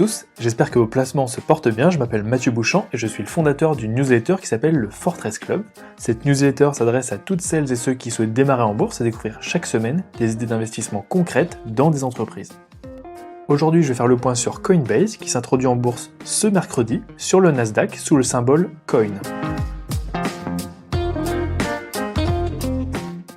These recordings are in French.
tous, j'espère que vos placements se portent bien, je m'appelle Mathieu Bouchamp et je suis le fondateur d'une newsletter qui s'appelle le Fortress Club. Cette newsletter s'adresse à toutes celles et ceux qui souhaitent démarrer en bourse et découvrir chaque semaine des idées d'investissement concrètes dans des entreprises. Aujourd'hui, je vais faire le point sur Coinbase qui s'introduit en bourse ce mercredi sur le Nasdaq sous le symbole COIN.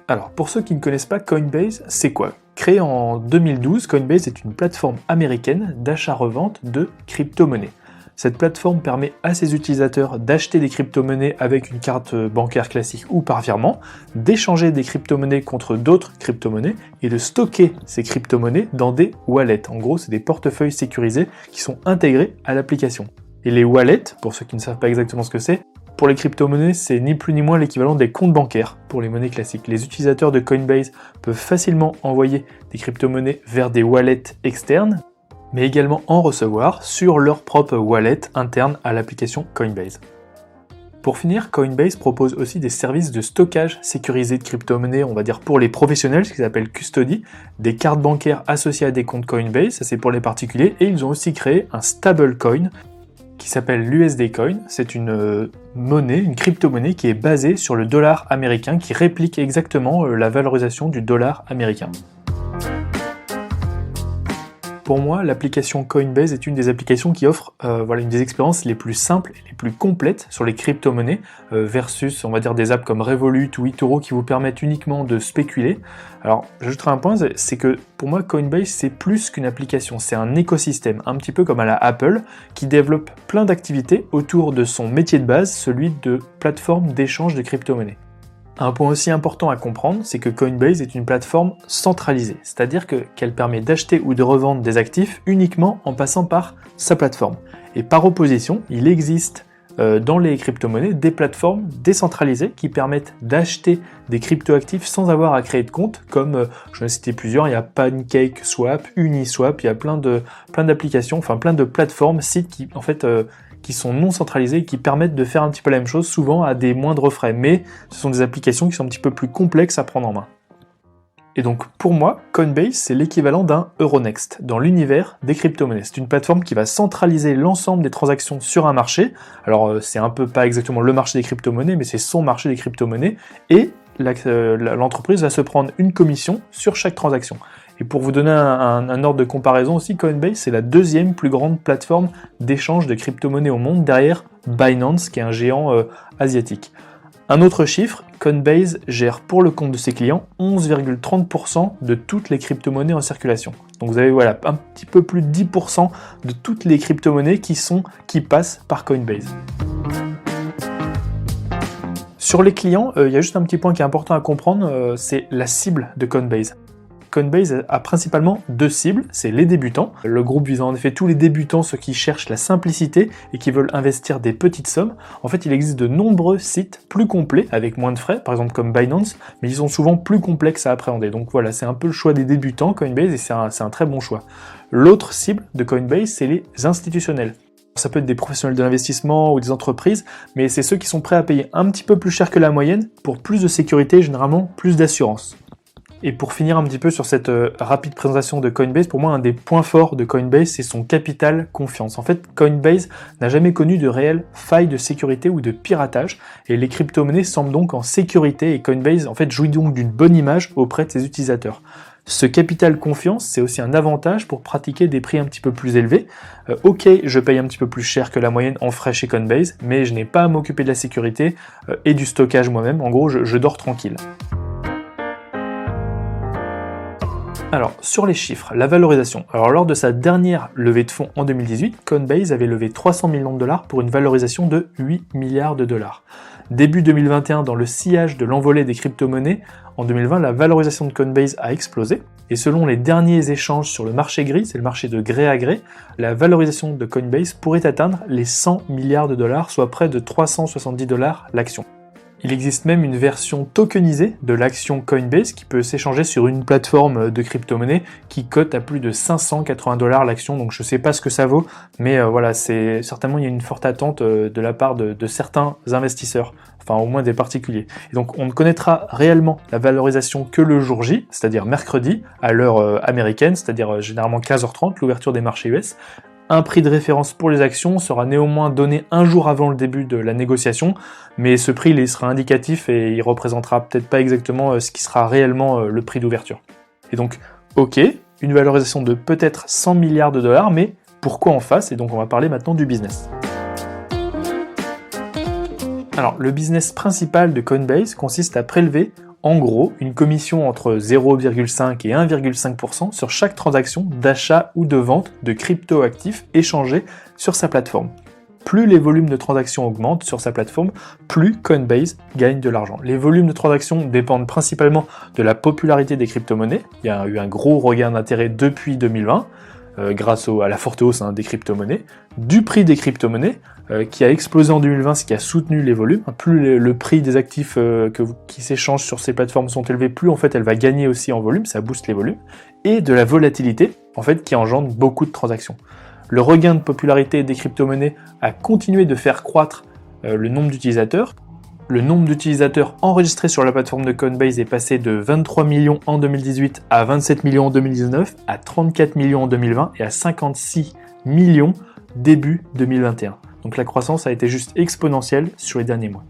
Alors, pour ceux qui ne connaissent pas Coinbase, c'est quoi ? Créé en 2012, Coinbase est une plateforme américaine d'achat-revente de crypto-monnaies. Cette plateforme permet à ses utilisateurs d'acheter des crypto-monnaies avec une carte bancaire classique ou par virement, d'échanger des crypto-monnaies contre d'autres crypto-monnaies et de stocker ces crypto-monnaies dans des wallets. En gros, c'est des portefeuilles sécurisés qui sont intégrés à l'application. Et les wallets, pour ceux qui ne savent pas exactement ce que c'est, pour les crypto-monnaies, c'est ni plus ni moins l'équivalent des comptes bancaires pour les monnaies classiques. Les utilisateurs de Coinbase peuvent facilement envoyer des crypto-monnaies vers des wallets externes, mais également en recevoir sur leur propre wallet interne à l'application Coinbase. Pour finir, Coinbase propose aussi des services de stockage sécurisé de crypto-monnaies, on va dire pour les professionnels, ce qu'ils appellent custody, des cartes bancaires associées à des comptes Coinbase, ça c'est pour les particuliers, et ils ont aussi créé un stablecoin qui s'appelle l'USD Coin. C'est une monnaie, une crypto-monnaie qui est basée sur le dollar américain, qui réplique exactement la valorisation du dollar américain. Pour moi, l'application Coinbase est une des applications qui offre une des expériences les plus simples et les plus complètes sur les crypto-monnaies versus, on va dire, des apps comme Revolut ou eToro qui vous permettent uniquement de spéculer. Alors, j'ajouterai un point, c'est que pour moi, Coinbase, c'est plus qu'une application, c'est un écosystème, un petit peu comme à la Apple, qui développe plein d'activités autour de son métier de base, celui de plateforme d'échange de crypto-monnaies. Un point aussi important à comprendre, c'est que Coinbase est une plateforme centralisée, c'est-à-dire qu'elle permet d'acheter ou de revendre des actifs uniquement en passant par sa plateforme. Et par opposition, il existe dans les crypto-monnaies des plateformes décentralisées qui permettent d'acheter des crypto-actifs sans avoir à créer de compte, comme je vais en citer plusieurs, il y a PancakeSwap, Uniswap, il y a plein d'applications, enfin plein de plateformes, sites qui sont non centralisés et qui permettent de faire un petit peu la même chose, souvent à des moindres frais, mais ce sont des applications qui sont un petit peu plus complexes à prendre en main. Et donc pour moi, Coinbase, c'est l'équivalent d'un Euronext dans l'univers des crypto-monnaies. C'est une plateforme qui va centraliser l'ensemble des transactions sur un marché. Alors c'est un peu pas exactement le marché des crypto-monnaies, mais c'est son marché des crypto-monnaies, et l'entreprise va se prendre une commission sur chaque transaction. Et pour vous donner un ordre de comparaison aussi, Coinbase, c'est la deuxième plus grande plateforme d'échange de crypto-monnaies au monde, derrière Binance, qui est un géant asiatique. Un autre chiffre, Coinbase gère pour le compte de ses clients 11,30% de toutes les crypto-monnaies en circulation. Donc vous avez un petit peu plus de 10% de toutes les crypto-monnaies qui passent par Coinbase. Sur les clients, il y a juste un petit point qui est important à comprendre, c'est la cible de Coinbase. Coinbase a principalement deux cibles, c'est les débutants. Le groupe vise en effet tous les débutants, ceux qui cherchent la simplicité et qui veulent investir des petites sommes. En fait, il existe de nombreux sites plus complets, avec moins de frais, par exemple comme Binance, mais ils sont souvent plus complexes à appréhender. Donc voilà, c'est un peu le choix des débutants, Coinbase, et c'est un très bon choix. L'autre cible de Coinbase, c'est les institutionnels. Ça peut être des professionnels de l'investissement ou des entreprises, mais c'est ceux qui sont prêts à payer un petit peu plus cher que la moyenne pour plus de sécurité et généralement plus d'assurance. Et pour finir un petit peu sur cette rapide présentation de Coinbase, pour moi un des points forts de Coinbase, c'est son capital confiance. En fait, Coinbase n'a jamais connu de réelle faille de sécurité ou de piratage, et les crypto-monnaies semblent donc en sécurité, et Coinbase en fait jouit donc d'une bonne image auprès de ses utilisateurs. Ce capital confiance, c'est aussi un avantage pour pratiquer des prix un petit peu plus élevés. Ok, je paye un petit peu plus cher que la moyenne en frais chez Coinbase, mais je n'ai pas à m'occuper de la sécurité et du stockage moi-même. En gros, je dors tranquille. Alors, sur les chiffres, la valorisation. Alors, lors de sa dernière levée de fonds en 2018, Coinbase avait levé 300 millions de dollars pour une valorisation de 8 milliards de dollars. Début 2021, dans le sillage de l'envolée des crypto-monnaies, en 2020, la valorisation de Coinbase a explosé. Et selon les derniers échanges sur le marché gris, c'est le marché de gré à gré, la valorisation de Coinbase pourrait atteindre les 100 milliards de dollars, soit près de 370 dollars l'action. Il existe même une version tokenisée de l'action Coinbase qui peut s'échanger sur une plateforme de crypto-monnaie qui cote à plus de 580 dollars l'action, donc je sais pas ce que ça vaut, mais c'est certainement il y a une forte attente de la part de certains investisseurs, enfin au moins des particuliers. Et donc on ne connaîtra réellement la valorisation que le jour J, c'est-à-dire mercredi, à l'heure américaine, c'est-à-dire généralement 15h30, l'ouverture des marchés US. Un prix de référence pour les actions sera néanmoins donné un jour avant le début de la négociation, mais ce prix il sera indicatif et il représentera peut-être pas exactement ce qui sera réellement le prix d'ouverture. Et donc, ok, une valorisation de peut-être 100 milliards de dollars, mais pourquoi en face? Et donc on va parler maintenant du business. Alors, le business principal de Coinbase consiste à prélever, en gros, une commission entre 0,5 et 1,5% sur chaque transaction d'achat ou de vente de crypto-actifs échangés sur sa plateforme. Plus les volumes de transactions augmentent sur sa plateforme, plus Coinbase gagne de l'argent. Les volumes de transactions dépendent principalement de la popularité des crypto-monnaies. Il y a eu un gros regain d'intérêt depuis 2020, grâce à la forte hausse des crypto-monnaies, du prix des crypto-monnaies, qui a explosé en 2020, ce qui a soutenu les volumes. Plus le prix des actifs qui s'échangent sur ces plateformes sont élevés, plus en fait elle va gagner aussi en volume, ça booste les volumes, et de la volatilité en fait qui engendre beaucoup de transactions. Le regain de popularité des crypto-monnaies a continué de faire croître le nombre d'utilisateurs. Le nombre d'utilisateurs enregistrés sur la plateforme de Coinbase est passé de 23 millions en 2018 à 27 millions en 2019, à 34 millions en 2020 et à 56 millions début 2021. Donc la croissance a été juste exponentielle sur les derniers mois.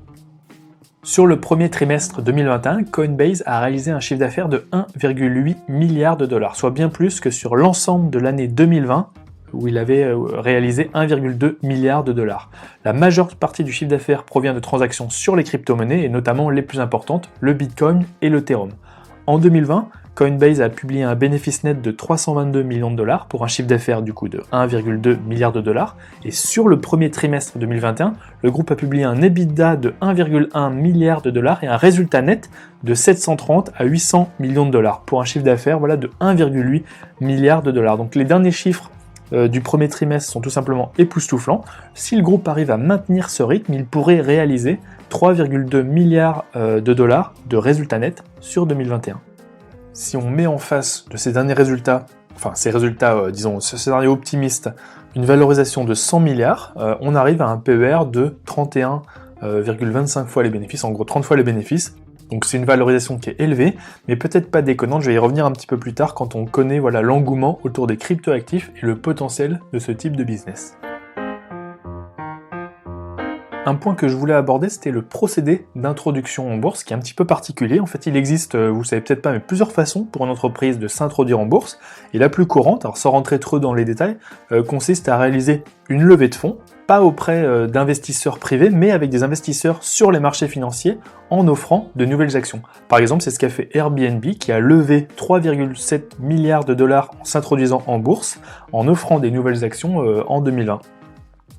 Sur le premier trimestre 2021, Coinbase a réalisé un chiffre d'affaires de 1,8 milliard de dollars, soit bien plus que sur l'ensemble de l'année 2020, où il avait réalisé 1,2 milliard de dollars. La majeure partie du chiffre d'affaires provient de transactions sur les crypto-monnaies, et notamment les plus importantes, le Bitcoin et l'Ethereum. En 2020, Coinbase a publié un bénéfice net de 322 millions de dollars pour un chiffre d'affaires du coup de 1,2 milliard de dollars. Et sur le premier trimestre 2021, le groupe a publié un EBITDA de 1,1 milliard de dollars et un résultat net de 730 à 800 millions de dollars pour un chiffre d'affaires de 1,8 milliard de dollars. Donc les derniers chiffres du premier trimestre sont tout simplement époustouflants. Si le groupe arrive à maintenir ce rythme, il pourrait réaliser 3,2 milliards de dollars de résultats nets sur 2021. Si on met en face de ces derniers résultats, ces scénarios optimistes, une valorisation de 100 milliards, on arrive à un PER de 31,25 fois les bénéfices, en gros 30 fois les bénéfices. Donc c'est une valorisation qui est élevée, mais peut-être pas déconnante, je vais y revenir un petit peu plus tard quand on connaît l'engouement autour des cryptoactifs et le potentiel de ce type de business. Un point que je voulais aborder, c'était le procédé d'introduction en bourse, qui est un petit peu particulier. En fait, il existe, vous ne savez peut-être pas, mais plusieurs façons pour une entreprise de s'introduire en bourse. Et la plus courante, alors sans rentrer trop dans les détails, consiste à réaliser une levée de fonds, pas auprès d'investisseurs privés, mais avec des investisseurs sur les marchés financiers en offrant de nouvelles actions. Par exemple, c'est ce qu'a fait Airbnb, qui a levé 3,7 milliards de dollars en s'introduisant en bourse, en offrant des nouvelles actions en 2020.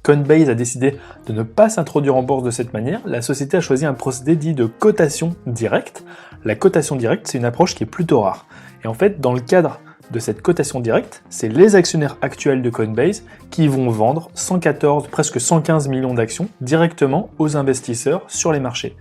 Coinbase a décidé de ne pas s'introduire en bourse de cette manière. La société a choisi un procédé dit de cotation directe. La cotation directe, c'est une approche qui est plutôt rare. Et en fait, dans le cadre de cette cotation directe, c'est les actionnaires actuels de Coinbase qui vont vendre 114, presque 115 millions d'actions directement aux investisseurs sur les marchés.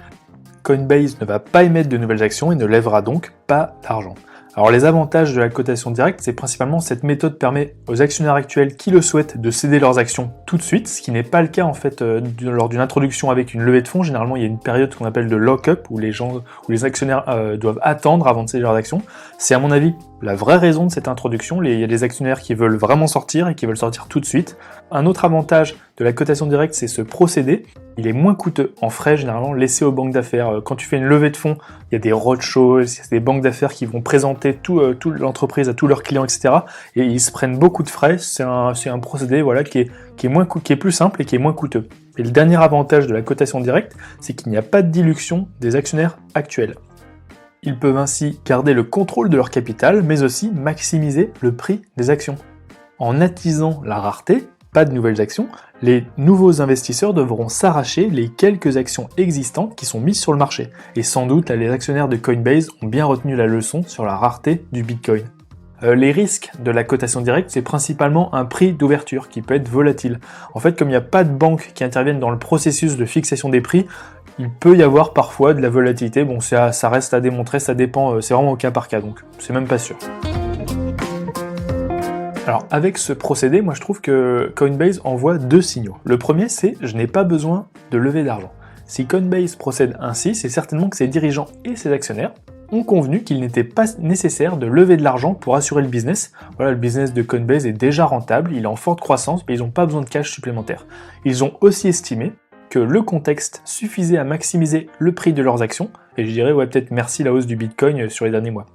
Coinbase ne va pas émettre de nouvelles actions et ne lèvera donc pas d'argent. Alors les avantages de la cotation directe, c'est principalement cette méthode permet aux actionnaires actuels qui le souhaitent de céder leurs actions tout de suite, ce qui n'est pas le cas en fait lors d'une introduction avec une levée de fonds. Généralement, il y a une période qu'on appelle de lock-up où les actionnaires doivent attendre avant de céder leurs actions. C'est à mon avis la vraie raison de cette introduction. Il y a des actionnaires qui veulent vraiment sortir et qui veulent sortir tout de suite. Un autre avantage de la cotation directe, c'est ce procédé. Il est moins coûteux en frais généralement laissé aux banques d'affaires. Quand tu fais une levée de fonds, il y a des roadshows, il y a des banques d'affaires qui vont présenter toute l'entreprise à tous leurs clients, etc. Et ils se prennent beaucoup de frais. C'est un procédé qui est plus simple et qui est moins coûteux. Et le dernier avantage de la cotation directe, c'est qu'il n'y a pas de dilution des actionnaires actuels. Ils peuvent ainsi garder le contrôle de leur capital, mais aussi maximiser le prix des actions. En attisant la rareté, pas de nouvelles actions, les nouveaux investisseurs devront s'arracher les quelques actions existantes qui sont mises sur le marché. Et sans doute, les actionnaires de Coinbase ont bien retenu la leçon sur la rareté du Bitcoin. Les risques de la cotation directe, c'est principalement un prix d'ouverture qui peut être volatile. En fait, comme il n'y a pas de banques qui interviennent dans le processus de fixation des prix, il peut y avoir parfois de la volatilité. Bon, ça reste à démontrer, ça dépend, c'est vraiment au cas par cas, donc c'est même pas sûr. Alors avec ce procédé, moi je trouve que Coinbase envoie deux signaux. Le premier, c'est je n'ai pas besoin de lever d'argent. Si Coinbase procède ainsi, c'est certainement que ses dirigeants et ses actionnaires ont convenu qu'il n'était pas nécessaire de lever de l'argent pour assurer le business. Voilà, le business de Coinbase est déjà rentable, il est en forte croissance, mais ils n'ont pas besoin de cash supplémentaire. Ils ont aussi estimé que le contexte suffisait à maximiser le prix de leurs actions, et je dirais peut-être merci la hausse du Bitcoin sur les derniers mois.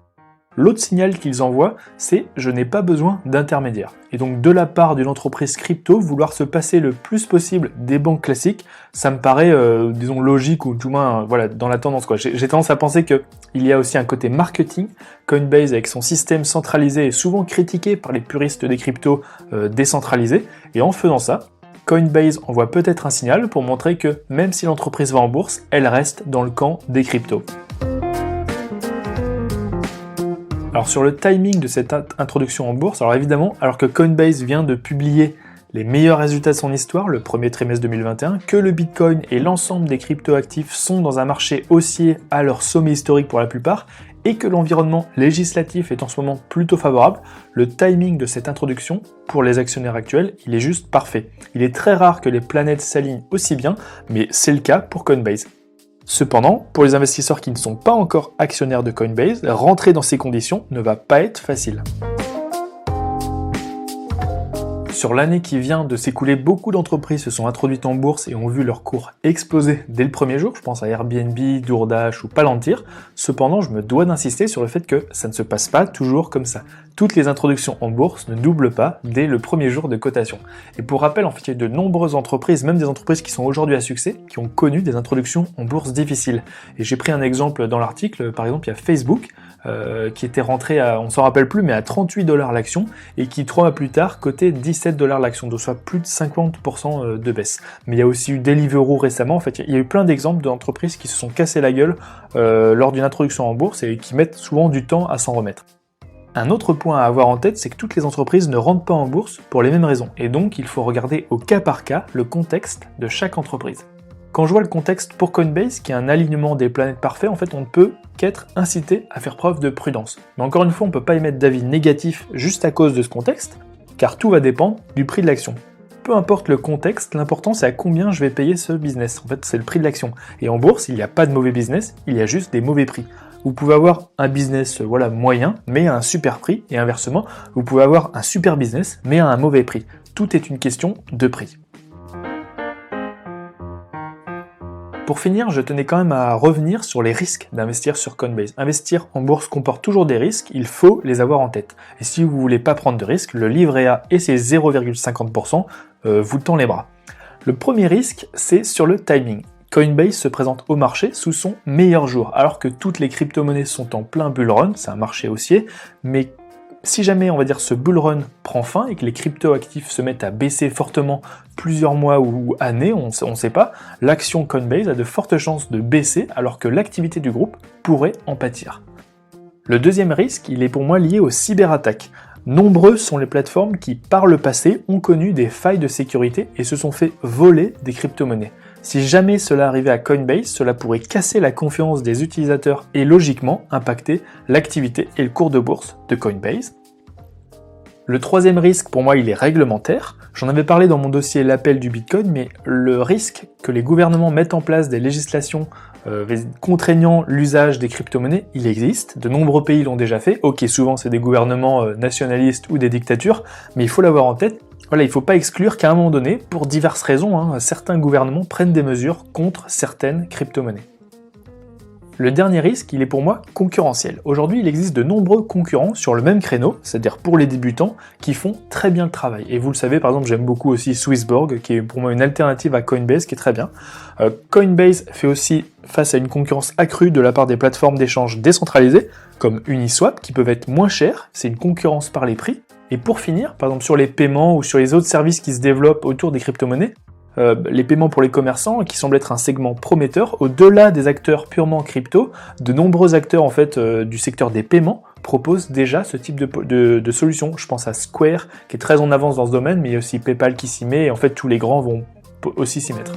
L'autre signal qu'ils envoient, c'est « je n'ai pas besoin d'intermédiaire ». Et donc de la part d'une entreprise crypto, vouloir se passer le plus possible des banques classiques, ça me paraît, disons, logique, ou tout moins dans la tendance, quoi. J'ai tendance à penser qu'il y a aussi un côté marketing. Coinbase, avec son système centralisé, est souvent critiqué par les puristes des cryptos décentralisés, et en faisant ça, Coinbase envoie peut-être un signal pour montrer que même si l'entreprise va en bourse, elle reste dans le camp des cryptos. Alors sur le timing de cette introduction en bourse, alors évidemment, alors que Coinbase vient de publier les meilleurs résultats de son histoire, le premier trimestre 2021, que le Bitcoin et l'ensemble des cryptoactifs sont dans un marché haussier à leur sommet historique pour la plupart, et que l'environnement législatif est en ce moment plutôt favorable, le timing de cette introduction, pour les actionnaires actuels, il est juste parfait. Il est très rare que les planètes s'alignent aussi bien, mais c'est le cas pour Coinbase. Cependant, pour les investisseurs qui ne sont pas encore actionnaires de Coinbase, rentrer dans ces conditions ne va pas être facile. Sur l'année qui vient de s'écouler, beaucoup d'entreprises se sont introduites en bourse et ont vu leur cours exploser dès le premier jour. Je pense à Airbnb, DoorDash ou Palantir. Cependant, je me dois d'insister sur le fait que ça ne se passe pas toujours comme ça. Toutes les introductions en bourse ne doublent pas dès le premier jour de cotation. Et pour rappel, en fait, il y a de nombreuses entreprises, même des entreprises qui sont aujourd'hui à succès, qui ont connu des introductions en bourse difficiles. Et j'ai pris un exemple dans l'article, par exemple, il y a Facebook, qui était rentré à, on s'en rappelle plus, mais à 38$ l'action, et qui 3 mois plus tard cotait 17$ l'action, donc soit plus de 50% de baisse. Mais il y a aussi eu Deliveroo récemment, en fait, il y a eu plein d'exemples d'entreprises qui se sont cassées la gueule lors d'une introduction en bourse et qui mettent souvent du temps à s'en remettre. Un autre point à avoir en tête, c'est que toutes les entreprises ne rentrent pas en bourse pour les mêmes raisons, et donc il faut regarder au cas par cas le contexte de chaque entreprise. Quand je vois le contexte pour Coinbase, qui est un alignement des planètes parfait, en fait on ne peut qu'être incité à faire preuve de prudence. Mais encore une fois, on ne peut pas émettre d'avis négatif juste à cause de ce contexte, car tout va dépendre du prix de l'action. Peu importe le contexte, l'important c'est à combien je vais payer ce business. En fait, c'est le prix de l'action. Et en bourse, il n'y a pas de mauvais business, il y a juste des mauvais prix. Vous pouvez avoir un business moyen, mais à un super prix, et inversement, vous pouvez avoir un super business, mais à un mauvais prix. Tout est une question de prix. Pour finir, je tenais quand même à revenir sur les risques d'investir sur Coinbase. Investir en bourse comporte toujours des risques, il faut les avoir en tête. Et si vous voulez pas prendre de risques, le livret A et ses 0,50% vous tend les bras. Le premier risque, c'est sur le timing. Coinbase se présente au marché sous son meilleur jour, alors que toutes les crypto-monnaies sont en plein bull run, c'est un marché haussier, mais si jamais, on va dire, ce bull run prend fin et que les crypto-actifs se mettent à baisser fortement plusieurs mois ou années, on ne sait pas, l'action Coinbase a de fortes chances de baisser alors que l'activité du groupe pourrait en pâtir. Le deuxième risque, il est pour moi lié aux cyberattaques. Nombreuses sont les plateformes qui, par le passé, ont connu des failles de sécurité et se sont fait voler des crypto-monnaies. Si jamais cela arrivait à Coinbase, cela pourrait casser la confiance des utilisateurs et logiquement impacter l'activité et le cours de bourse de Coinbase. Le troisième risque, pour moi, il est réglementaire. J'en avais parlé dans mon dossier L'appel du Bitcoin, mais le risque que les gouvernements mettent en place des législations contraignant l'usage des crypto-monnaies, il existe. De nombreux pays l'ont déjà fait. Ok, souvent c'est des gouvernements nationalistes ou des dictatures, mais il faut l'avoir en tête. Voilà, il ne faut pas exclure qu'à un moment donné, pour diverses raisons, certains gouvernements prennent des mesures contre certaines crypto-monnaies. Le dernier risque, il est pour moi concurrentiel. Aujourd'hui, il existe de nombreux concurrents sur le même créneau, c'est-à-dire pour les débutants, qui font très bien le travail. Et vous le savez, par exemple, j'aime beaucoup aussi Swissborg, qui est pour moi une alternative à Coinbase, qui est très bien. Coinbase fait aussi face à une concurrence accrue de la part des plateformes d'échange décentralisées, comme Uniswap, qui peuvent être moins chères, c'est une concurrence par les prix. Et pour finir, par exemple sur les paiements ou sur les autres services qui se développent autour des crypto-monnaies, les paiements pour les commerçants, qui semble être un segment prometteur, au-delà des acteurs purement crypto, de nombreux acteurs en fait du secteur des paiements proposent déjà ce type de solution. Je pense à Square, qui est très en avance dans ce domaine, mais il y a aussi PayPal qui s'y met, et en fait tous les grands vont aussi s'y mettre.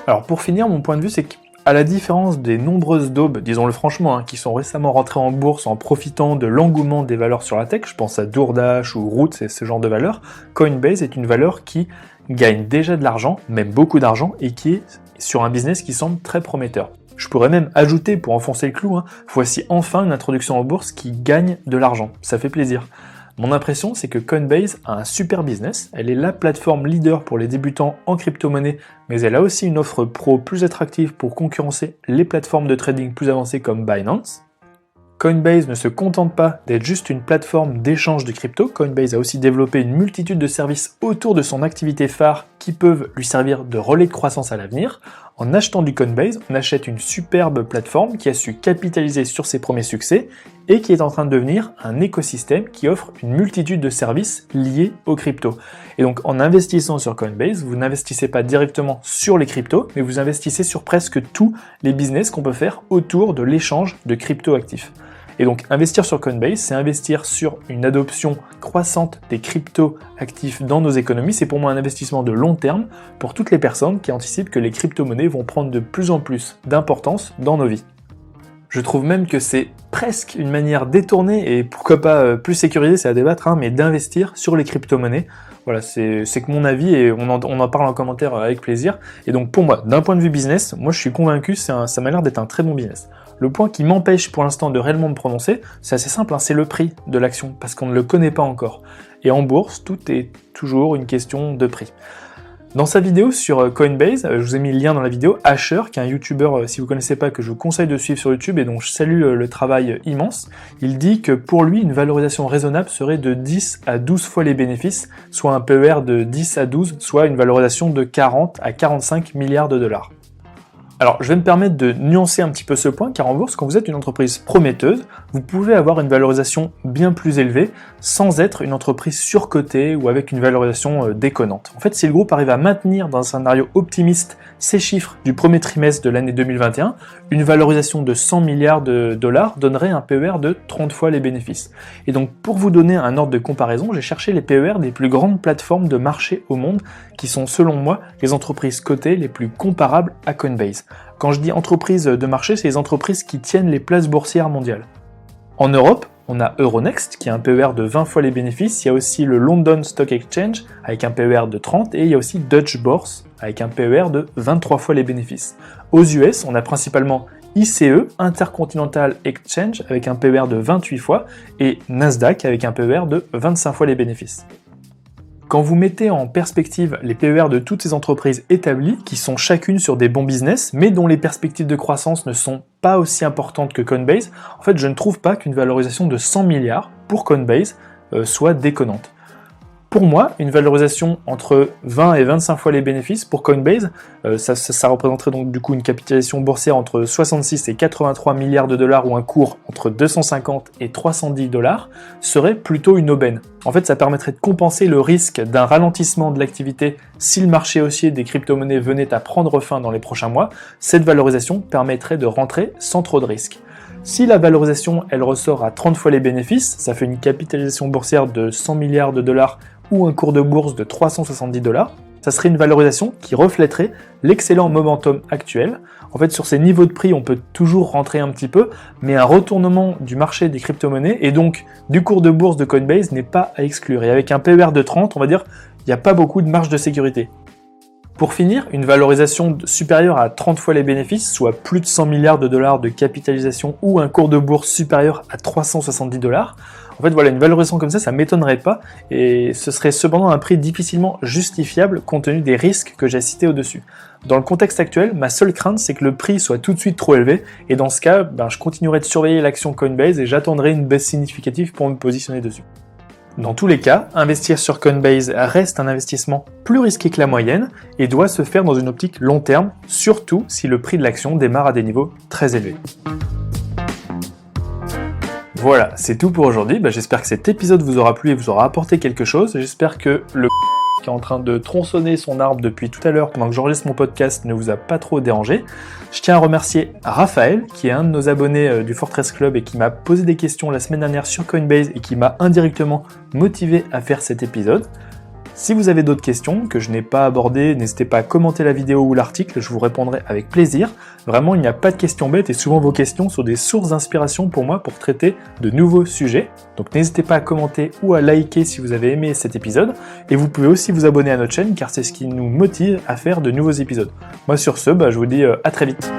Alors pour finir, mon point de vue, c'est qu'à la différence des nombreuses daubes, disons-le franchement, qui sont récemment rentrées en bourse en profitant de l'engouement des valeurs sur la tech, je pense à DoorDash ou Roots et ce genre de valeurs, Coinbase est une valeur qui gagne déjà de l'argent, même beaucoup d'argent, et qui est sur un business qui semble très prometteur. Je pourrais même ajouter, pour enfoncer le clou, voici enfin une introduction en bourse qui gagne de l'argent. Ça fait plaisir. Mon impression, c'est que Coinbase a un super business. Elle est la plateforme leader pour les débutants en crypto-monnaie, mais elle a aussi une offre pro plus attractive pour concurrencer les plateformes de trading plus avancées comme Binance. Coinbase ne se contente pas d'être juste une plateforme d'échange de crypto, Coinbase a aussi développé une multitude de services autour de son activité phare qui peuvent lui servir de relais de croissance à l'avenir. En achetant du Coinbase, on achète une superbe plateforme qui a su capitaliser sur ses premiers succès et qui est en train de devenir un écosystème qui offre une multitude de services liés aux cryptos. Et donc en investissant sur Coinbase, vous n'investissez pas directement sur les cryptos, mais vous investissez sur presque tous les business qu'on peut faire autour de l'échange de crypto actifs. Et donc investir sur Coinbase, c'est investir sur une adoption croissante des crypto-actifs dans nos économies. C'est pour moi un investissement de long terme pour toutes les personnes qui anticipent que les crypto-monnaies vont prendre de plus en plus d'importance dans nos vies. Je trouve même que c'est presque une manière détournée et pourquoi pas plus sécurisée, c'est à débattre, mais d'investir sur les crypto-monnaies. Voilà, c'est que mon avis et on en parle en commentaire avec plaisir. Et donc pour moi, d'un point de vue business, moi je suis convaincu, ça m'a l'air d'être un très bon business. Le point qui m'empêche pour l'instant de réellement me prononcer, c'est assez simple, c'est le prix de l'action, parce qu'on ne le connaît pas encore. Et en bourse, tout est toujours une question de prix. Dans sa vidéo sur Coinbase, je vous ai mis le lien dans la vidéo, Asher, qui est un youtubeur, si vous ne connaissez pas, que je vous conseille de suivre sur YouTube et dont je salue le travail immense, il dit que pour lui, une valorisation raisonnable serait de 10 à 12 fois les bénéfices, soit un PER de 10 à 12, soit une valorisation de 40 à 45 milliards de dollars. Alors, je vais me permettre de nuancer un petit peu ce point, car en bourse, quand vous êtes une entreprise prometteuse, vous pouvez avoir une valorisation bien plus élevée, sans être une entreprise surcotée ou avec une valorisation déconnante. En fait, si le groupe arrive à maintenir dans un scénario optimiste ces chiffres du premier trimestre de l'année 2021, une valorisation de 100 milliards de dollars donnerait un PER de 30 fois les bénéfices. Et donc, pour vous donner un ordre de comparaison, j'ai cherché les PER des plus grandes plateformes de marché au monde, qui sont selon moi les entreprises cotées les plus comparables à Coinbase. Quand je dis entreprises de marché, c'est les entreprises qui tiennent les places boursières mondiales. En Europe, on a Euronext qui a un PER de 20 fois les bénéfices, il y a aussi le London Stock Exchange avec un PER de 30 et il y a aussi Deutsche Börse avec un PER de 23 fois les bénéfices. Aux US, on a principalement ICE, Intercontinental Exchange avec un PER de 28 fois et Nasdaq avec un PER de 25 fois les bénéfices. Quand vous mettez en perspective les PER de toutes ces entreprises établies, qui sont chacune sur des bons business, mais dont les perspectives de croissance ne sont pas aussi importantes que Coinbase, en fait je ne trouve pas qu'une valorisation de 100 milliards pour Coinbase soit déconnante. Pour moi, une valorisation entre 20 et 25 fois les bénéfices pour Coinbase, ça représenterait donc du coup une capitalisation boursière entre 66 et 83 milliards de dollars ou un cours entre 250 et 310 dollars, serait plutôt une aubaine. En fait, ça permettrait de compenser le risque d'un ralentissement de l'activité si le marché haussier des crypto-monnaies venait à prendre fin dans les prochains mois. Cette valorisation permettrait de rentrer sans trop de risques. Si la valorisation, elle ressort à 30 fois les bénéfices, ça fait une capitalisation boursière de 100 milliards de dollars ou un cours de bourse de 370 dollars, ça serait une valorisation qui reflèterait l'excellent momentum actuel. En fait, sur ces niveaux de prix, on peut toujours rentrer un petit peu, mais un retournement du marché des crypto-monnaies et donc du cours de bourse de Coinbase n'est pas à exclure. Et avec un PER de 30, on va dire, il n'y a pas beaucoup de marge de sécurité. Pour finir, une valorisation supérieure à 30 fois les bénéfices, soit plus de 100 milliards de dollars de capitalisation ou un cours de bourse supérieur à 370 dollars, en fait voilà, une valorisation comme ça m'étonnerait pas et ce serait cependant un prix difficilement justifiable compte tenu des risques que j'ai cités au-dessus. Dans le contexte actuel, ma seule crainte c'est que le prix soit tout de suite trop élevé et dans ce cas, je continuerai de surveiller l'action Coinbase et j'attendrai une baisse significative pour me positionner dessus. Dans tous les cas, investir sur Coinbase reste un investissement plus risqué que la moyenne et doit se faire dans une optique long terme, surtout si le prix de l'action démarre à des niveaux très élevés. Voilà, c'est tout pour aujourd'hui. J'espère que cet épisode vous aura plu et vous aura apporté quelque chose. J'espère que le qui est en train de tronçonner son arbre depuis tout à l'heure pendant que j'enregistre mon podcast ne vous a pas trop dérangé. Je tiens à remercier Raphaël, qui est un de nos abonnés du Fortress Club et qui m'a posé des questions la semaine dernière sur Coinbase et qui m'a indirectement motivé à faire cet épisode. Si vous avez d'autres questions que je n'ai pas abordées, n'hésitez pas à commenter la vidéo ou l'article, je vous répondrai avec plaisir. Vraiment, il n'y a pas de questions bêtes et souvent vos questions sont des sources d'inspiration pour moi pour traiter de nouveaux sujets. Donc n'hésitez pas à commenter ou à liker si vous avez aimé cet épisode. Et vous pouvez aussi vous abonner à notre chaîne car c'est ce qui nous motive à faire de nouveaux épisodes. Moi sur ce, je vous dis à très vite.